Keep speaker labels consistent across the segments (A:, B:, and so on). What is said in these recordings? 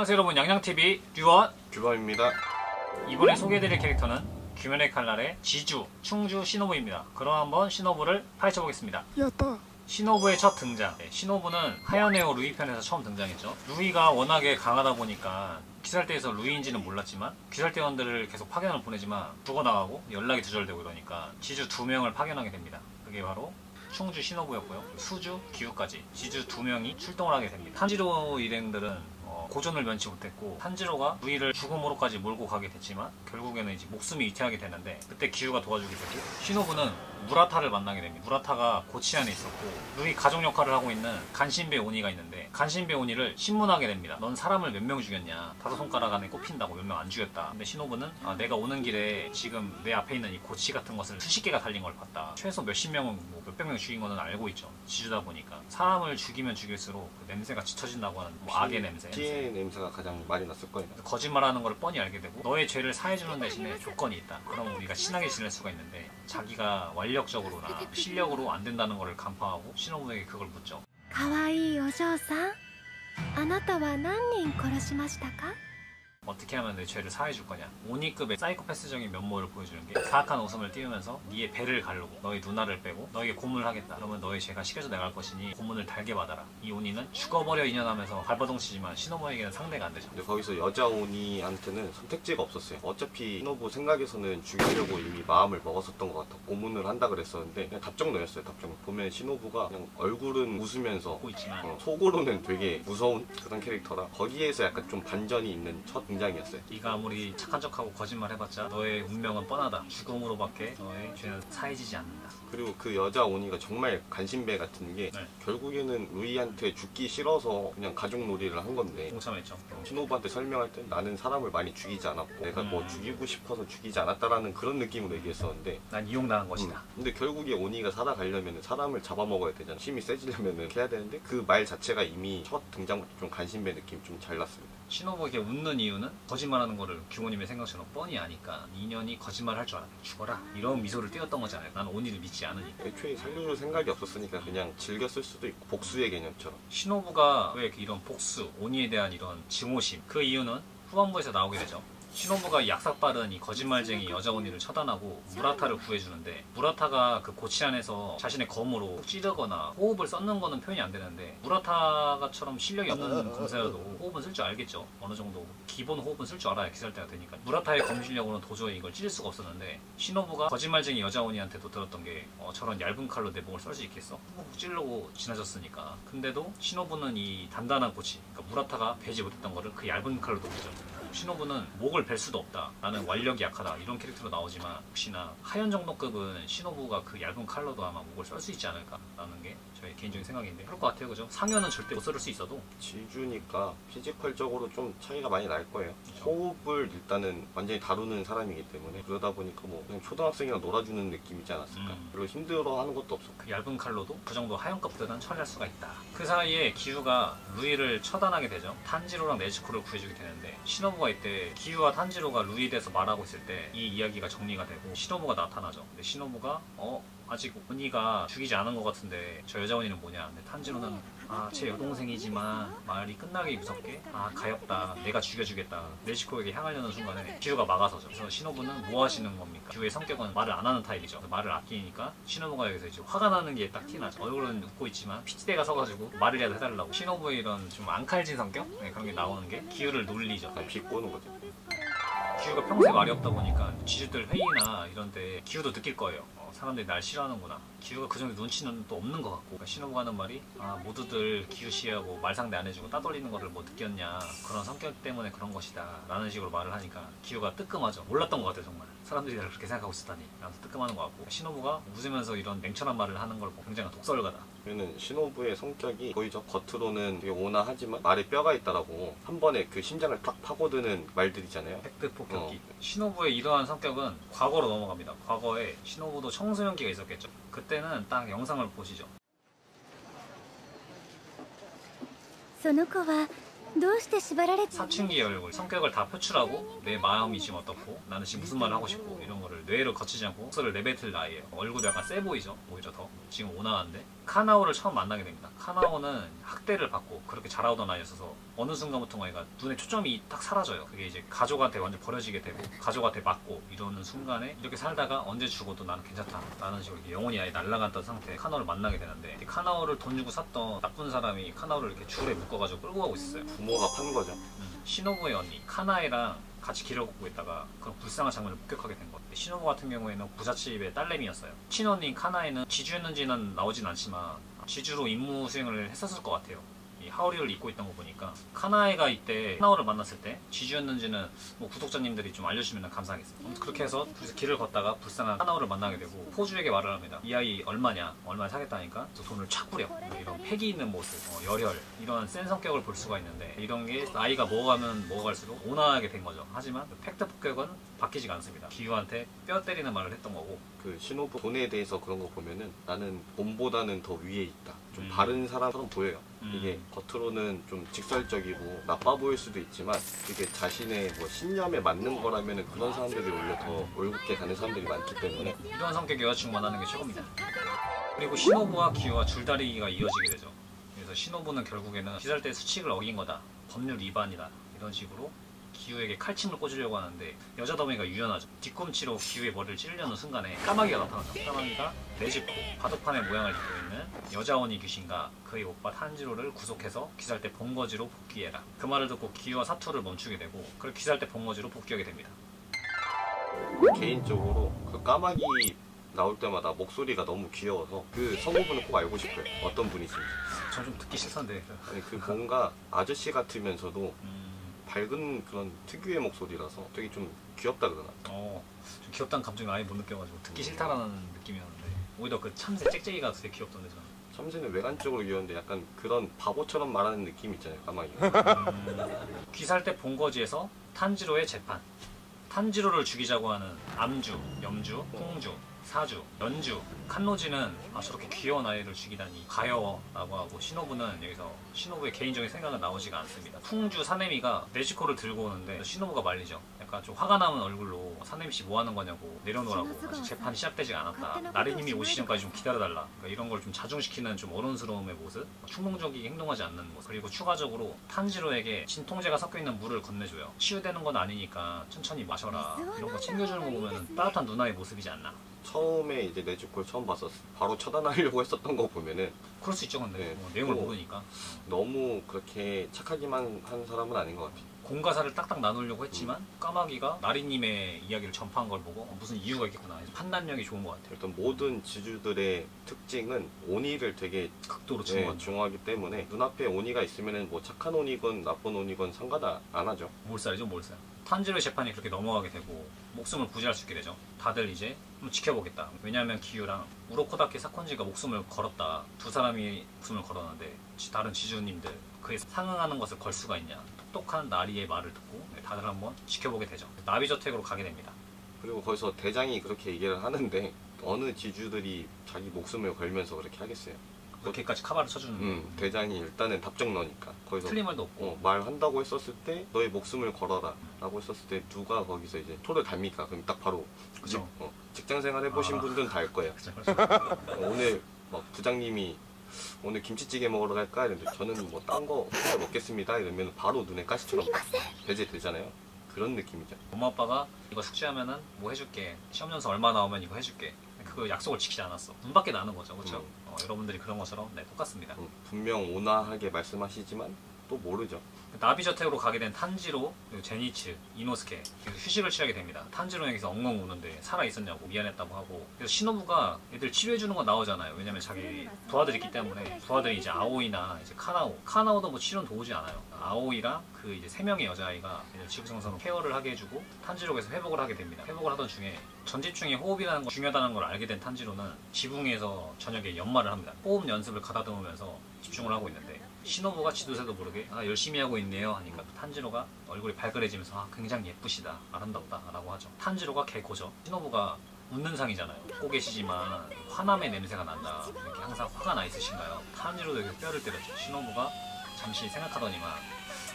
A: 안녕하세요 여러분, 양양TV 류원
B: 규범입니다.
A: 이번에 소개해드릴 캐릭터는 귀면의 칼날의 지주, 충주 시노부입니다. 그럼 한번 시노부를 파헤쳐보겠습니다.
C: 야따.
A: 시노부의 첫 등장. 시노부는 하야네오 루이 편에서 처음 등장했죠. 루이가 워낙에 강하다 보니까 귀살대에서 루이인지는 몰랐지만 귀살대원들을 계속 파견을 보내지만 죽어나가고 연락이 두절되고 이러니까 지주 2명을 파견하게 됩니다. 그게 바로 충주 시노부였고요. 수주, 기우까지 지주 2명이 출동을 하게 됩니다. 탄지로 일행들은 고전을 면치 못했고 탄지로가 루이를 죽음으로까지 몰고 가게 됐지만 결국에는 이제 목숨이 위태하게 되는데 그때 기우가 도와주게 되고 시노부는 무라타를 만나게 됩니다. 무라타가 고치안에 있었고 루이 가족 역할을 하고 있는 간신배 오니가 있는데 간신배 오니를 신문하게 됩니다. 넌 사람을 몇 명 죽였냐? 5손가락 안에 꼽힌다고 몇 명 안 죽였다. 근데 시노부는 내가 오는 길에 지금 내 앞에 있는 이 고치 같은 것을 수십 개가 달린 걸 봤다. 최소 몇십 명은 몇백 명 죽인 거는 알고 있죠. 지주다 보니까 사람을 죽이면 죽일수록 그 냄새가 짙어진다고 하는 악의 냄새.
B: 피의 냄새가 가장 많이 났을 거예요.
A: 거짓말하는 걸 뻔히 알게 되고 너의 죄를 사해주는 대신에 조건이 있다. 그럼 우리가 친하게 지낼 수가 있는데 자기가 완력적으로나 실력으로 안 된다는 걸 간파하고 시노부에게 그걸 묻죠.
D: かわいいお嬢さん、あなたは何人殺しましたか?
A: 어떻게 하면 내 죄를 사해줄 거냐. 오니급의 사이코패스적인 면모를 보여주는 게 사악한 웃음을 띄우면서 네의 배를 가르고 너의 누나를 빼고 너에게 고문을 하겠다. 그러면 너의 죄가 식혀져 나갈 것이니 고문을 달게 받아라. 이 오니는 죽어버려 인연하면서 발버둥치지만 시노부에게는 상대가 안 되죠.
B: 근데 거기서 여자 오니한테는 선택지가 없었어요. 어차피 시노부 생각에서는 죽이려고 이미 마음을 먹었었던 것 같아. 고문을 한다 그랬었는데 그냥 답정너였어요. 답정너. 보면 시노부가 그냥 얼굴은 웃으면서
A: 있지만
B: 속으로는 되게 무서운 그런 캐릭터라 거기에서 약간 좀 반전이 있는 첫 등장이었어요.
A: 네가 아무리 착한 척하고 거짓말 해봤자 너의 운명은 뻔하다. 죽음으로밖에 너의 죄는 사해지지 않는다.
B: 그리고 그 여자 오니가 정말 간신배 같은 게 결국에는 루이한테 죽기 싫어서 그냥 가족놀이를 한 건데
A: 동참했죠.
B: 시노부한테 설명할 때 나는 사람을 많이 죽이지 않았고 내가 뭐 죽이고 싶어서 죽이지 않았다라는 그런 느낌으로 얘기했었는데
A: 난 이용당한 것이다.
B: 근데 결국에 오니가 살아가려면 사람을 잡아먹어야 되잖아. 힘이 세지려면 해야 되는데 그 말 자체가 이미 첫 등장부터 좀 간신배 느낌 좀 잘 났습니다.
A: 시노부에게 웃는 이유는 거짓말하는 거를 규모님의 생각처럼 뻔히 아니까 인연이 거짓말 할 줄 알아. 죽어라. 이런 미소를 띄웠던 거잖아요. 난 오니를 믿지 않으니까.
B: 애초에 살려줄 생각이 없었으니까 그냥 즐겼을 수도 있고 복수의 개념처럼.
A: 시노부가 왜 이런 복수, 오니에 대한 이런 증오심, 그 이유는 후반부에서 나오게 되죠. 시노부가 약삭빠른 이 거짓말쟁이 여자 오니를 처단하고 무라타를 구해주는데 무라타가 그 고치안에서 자신의 검으로 찌르거나 호흡을 썩는 거는 표현이 안 되는데 무라타가처럼 실력이 없는 검사여도 호흡은 쓸 줄 알겠죠. 어느 정도 기본 호흡은 쓸 줄 알아야 기살대가 되니까. 무라타의 검 실력으로는 도저히 이걸 찌를 수가 없었는데 시노부가 거짓말쟁이 여자 오니한테도 들었던 게 저런 얇은 칼로 내 목을 썰 수 있겠어? 훅 찌르고 지나졌으니까. 근데도 시노부는 이 단단한 고치, 그러니까 무라타가 베지 못했던 거를 그 얇은 칼로 녹이죠. 시노부는 목을 벨 수도 없다. 나는 완력이 약하다. 이런 캐릭터로 나오지만 혹시나 하연 정도급은 시노부가 그 얇은 칼로도 아마 목을 썰 수 있지 않을까라는 게 저의 개인적인 생각인데 그럴 것 같아요. 그죠? 상현은 절대 못 썰을 수 있어도
B: 지주니까 피지컬적으로 좀 차이가 많이 날 거예요. 그렇죠? 호흡을 일단은 완전히 다루는 사람이기 때문에 그러다 보니까 뭐 그냥 초등학생이랑 놀아주는 느낌이지 않았을까. 그리고 힘들어하는 것도 없어.
A: 그 얇은 칼로도 그 정도 하연급들은 처리할 수가 있다. 그 사이에 기우가 루이를 처단하게 되죠. 탄지로랑 네즈코를 구해주게 되는데 시노부가 이때 기우와 탄지로가 루이에 대해서 말하고 있을 때 이 이야기가 정리가 되고 시노부가 나타나죠. 근데 시노부가 아직 오니가 죽이지 않은 것 같은데 저 여자 오니는 뭐냐. 근데 탄지로는 제 여동생이지만 말이 끝나기 무섭게 가엾다. 내가 죽여주겠다. 네즈코에게 향하려는 순간에 기우가 막아서죠. 그래서 시노부는 뭐 하시는 겁니까? 기우의 성격은 말을 안 하는 타입이죠. 말을 아끼니까 시노부가 여기서 이제 화가 나는 게 딱 티나죠. 얼굴은 웃고 있지만 피치대가 서가지고 말이라도 해달라고. 시노부의 이런 좀 앙칼진 성격? 그런 게 나오는 게 기우를 놀리죠.
B: 비꼬는 거죠.
A: 기우가 평소에 말이 없다 보니까 지주들 회의나 이런 데 기우도 느낄 거예요. 사람들이 날 싫어하는구나. 기우가 그 정도 눈치는 또 없는 것 같고. 그러니까 시노부가 하는 말이 모두들 기우 씨하고 말상대 안 해주고 따돌리는 거를 뭐 느꼈냐. 그런 성격 때문에 그런 것이다. 라는 식으로 말을 하니까 기우가 뜨끔하죠. 몰랐던 것 같아요 정말. 사람들이 나를 그렇게 생각하고 있었다니. 라면서 뜨끔하는 것 같고. 시노부가 웃으면서 이런 냉철한 말을 하는 걸 보고 굉장히 독설가다.
B: 그는 시노부의 성격이 보이죠. 겉으로는 되게 온화하지만 말에 뼈가 있다라고 한 번에 그 심장을 탁 파고드는 말들이잖아요.
A: 팩트 폭격기. 시노부의 이러한 성격은 과거로 넘어갑니다. 과거에 시노부도 청소년기가 있었겠죠. 그때는 딱 영상을 보시죠.
D: その子はどうして縛られて
A: 사춘기의 얼굴, 성격을 다 표출하고 내 마음이 지금 어떻고 나는 지금 무슨 말을 하고 싶고 이런 거를 뇌를 거치지 않고 목소리를 내뱉을 나이에요. 얼굴도 약간 세 보이죠? 오히려 더. 지금 오나한데 카나오를 처음 만나게 됩니다. 카나오는 학대를 받고 그렇게 자라오던 아이였어서 어느 순간부터 얘가 눈에 초점이 딱 사라져요. 그게 이제 가족한테 완전 버려지게 되고 가족한테 맞고 이러는 순간에 이렇게 살다가 언제 죽어도 나는 괜찮다 라는 식으로 이렇게 영혼이 아예 날아갔던 상태에 카나오를 만나게 되는데 카나오를 돈 주고 샀던 나쁜 사람이 카나오를 이렇게 줄에 묶어가지고 끌고 가고 있었어요.
B: 부모가 판 거죠.
A: 시노부의 언니 카나에랑 같이 길을 걷고 있다가 그런 불쌍한 장면을 목격하게 된 거예요. 시노부 같은 경우에는 부잣집의 딸내미였어요. 친언니 카나에는 지주였는지는 나오진 않지만 지주로 임무 수행을 했었을 것 같아요. 이 하오리를 입고 있던 거 보니까 카나에가 이때 카나오를 만났을 때 지주였는지는 뭐 구독자님들이 좀 알려주시면 감사하겠습니다. 아무튼 그렇게 해서 둘이서 길을 걷다가 불쌍한 카나오를 만나게 되고 포주에게 말을 합니다. 이 아이 얼마냐? 얼마에 사겠다니까 그래서 돈을 착 뿌려. 이런 패기 있는 모습, 열혈 이런 센 성격을 볼 수가 있는데 이런 게 나이가 먹어가면 먹어갈수록 온화하게 된 거죠. 하지만 팩트 폭격은 바뀌지가 않습니다. 기유한테 뼈 때리는 말을 했던 거고
B: 그 시노부 돈에 대해서 그런 거 보면은 나는 돈보다는 더 위에 있다. 좀 바른 사람처럼 보여요. 이게 겉으로는 좀 직설적이고 나빠 보일 수도 있지만 그게 자신의 뭐 신념에 맞는 거라면은 그런 사람들이 오히려 더 올곧게 가는 사람들이 많기 때문에
A: 이런 성격의 여자친구 만나는 게 최고입니다. 그리고 시노부와 기유와 줄다리기가 이어지게 되죠. 그래서 시노부는 결국에는 기살대 수칙을 어긴 거다. 법률 위반이다. 이런 식으로 기유에게 칼침을 꽂으려고 하는데 여자 더미가 유연하죠. 뒤꿈치로 기유의 머리를 찌르려는 순간에 까마귀가 나타나죠. 까마귀가 네즈코, 바둑판의 모양을 띠고 있는 여자오니 귀신과 그의 오빠 탄지로를 구속해서 기살대 본거지로 복귀해라. 그 말을 듣고 기유와 사투를 멈추게 되고 그걸 기살대 본거지로 복귀하게 됩니다.
B: 개인적으로 그 까마귀 나올 때마다 목소리가 너무 귀여워서 그 성우분은 꼭 알고 싶어요. 어떤 분이신지.
A: 전 좀 듣기 싫던데.
B: 아니 그 뭔가 아저씨 같으면서도 밝은 그런 특유의 목소리라서 되게 좀 귀엽다 그러나.
A: 좀 귀엽다는 감정을 아예 못 느껴가지고 듣기 싫다라는 느낌이었는데 오히려 그 참새 짹짹이가 되게 귀엽던데 저는.
B: 참새는 외관적으로 귀여운데 약간 그런 바보처럼 말하는 느낌 있잖아요, 까마귀가.
A: 귀살대 본거지에서 탄지로의 재판. 탄지로를 죽이자고 하는 암주, 염주, 홍주, 사주, 연주, 칸노지는 저렇게 귀여운 아이를 죽이다니 가여워 라고 하고 시노부는 여기서 시노부의 개인적인 생각은 나오지가 않습니다. 풍주 사네미가 네지코를 들고 오는데 시노부가 말리죠. 약간 좀 화가 남은 얼굴로 사네미씨 뭐 하는 거냐고 내려놓으라고 아직 재판이 시작되지 않았다. 나리님이 오시기 전까지 좀 기다려달라. 그러니까 이런 걸 좀 자중시키는 좀 어른스러움의 모습, 충동적이게 행동하지 않는 모습. 그리고 추가적으로 탄지로에게 진통제가 섞여있는 물을 건네줘요. 치유되는 건 아니니까 천천히 마셔라. 이런 거 챙겨주는 거 보면 따뜻한 누나의 모습이지 않나.
B: 처음에 이제 네즈코를 처음 봤었어. 바로 처단하려고 했었던 거 보면은
A: 그럴 수 있죠 근데
B: 네.
A: 내용을 모르니까.
B: 너무 그렇게 착하기만 한 사람은 아닌 것 같아요.
A: 공과사를 딱딱 나누려고 했지만 까마귀가 나리님의 이야기를 전파한 걸 보고 무슨 이유가 있겠구나 해서 판단력이 좋은 것 같아요.
B: 일단 모든 지주들의 특징은 오니를 되게
A: 극도로
B: 중요하기
A: 중요한
B: 때문에 눈앞에 오니가 있으면 뭐 착한 오니건 나쁜 오니건 상관 안 하죠.
A: 몰살이죠 몰살. 탄지로의 재판이 그렇게 넘어가게 되고 목숨을 부지할 수 있게 되죠. 다들 이제 좀 지켜보겠다. 왜냐하면 기유랑 우로코다케 사콘지가 목숨을 걸었다. 두 사람이 목숨을 걸었는데 다른 지주님들 그에 상응하는 것을 걸 수가 있냐. 똑똑한 나리의 말을 듣고 다들 한번 지켜보게 되죠. 나비저택으로 가게 됩니다.
B: 그리고 거기서 대장이 그렇게 얘기를 하는데 어느 지주들이 자기 목숨을 걸면서 그렇게 하겠어요.
A: 그렇게까지 카바를 쳐주는
B: 대장이 일단은 답정너니까 거기서
A: 틀린 말도 없고
B: 말한다고 했었을 때 너의 목숨을 걸어라 라고 했었을 때 누가 거기서 이제 토를 답니까? 그럼 딱 바로
A: 그죠?
B: 직장생활 해보신 분들은 다 알 거예요.
A: 그죠, 그죠.
B: 오늘 막 부장님이 오늘 김치찌개 먹으러 갈까? 이랬는데 저는 뭐 딴 거 먹겠습니다 이러면 바로 눈에 가시처럼 배제되잖아요. 그런 느낌이죠.
A: 엄마 아빠가 이거 숙제하면은 뭐 해줄게. 시험연수 얼마 나오면 이거 해줄게. 그 약속을 지키지 않았어. 눈 밖에 나는 거죠, 그렇죠? 여러분들이 그런 것처럼 똑같습니다.
B: 분명 온화하게 말씀하시지만 또 모르죠.
A: 나비저택으로 가게 된 탄지로, 그리고 제니츠, 이노스케 휴식을 취하게 됩니다. 탄지로는 여기서 엉엉 우는데 살아있었냐고 미안했다고 하고 그래서 시노부가 애들 치료해주는 건 나오잖아요. 왜냐면 자기 부하들이 있기 때문에 부하들이 이제 아오이나 이제 카나오도 뭐 치료는 도우지 않아요. 아오이랑 그 이제 3명의 여자아이가 지구성선 케어를 하게 해주고 탄지로에서 회복을 하게 됩니다. 회복을 하던 중에 전집 중에 호흡이라는 거 중요하다는 걸 알게 된 탄지로는 지붕에서 저녁에 연말을 합니다. 호흡 연습을 가다듬으면서 집중을 하고 있는데 시노부가 지도새도 모르게 열심히 하고 있네요 하니까 탄지로가 얼굴이 발그레지면서 굉장히 예쁘시다 아름답다 라고 하죠. 탄지로가 개고죠. 시노부가 웃는 상이잖아요. 웃고 계시지만 화남의 냄새가 난다. 이렇게 항상 화가 나 있으신가요? 탄지로도 여기서 뼈를 때렸죠. 시노부가 잠시 생각하더니만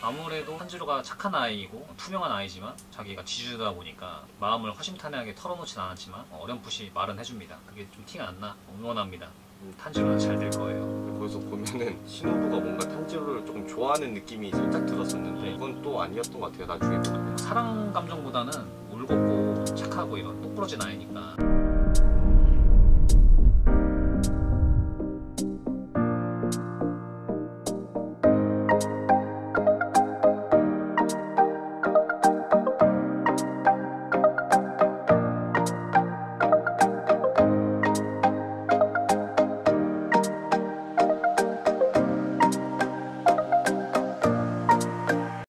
A: 아무래도 탄지로가 착한 아이이고 투명한 아이지만 자기가 지주다 보니까 마음을 허심탄회하게 털어놓진 않았지만 어렴풋이 말은 해줍니다. 그게 좀 티가 안 나. 응원합니다. 탄지로는 잘 될 거예요.
B: 거기서 보면은 신호부가 뭔가 탄지로를 조금 좋아하는 느낌이 살짝 들었었는데 그건 또 아니었던 것 같아요. 나중에 보면.
A: 사랑 감정보다는 올곧고 착하고 이런 똑부러진 아이니까.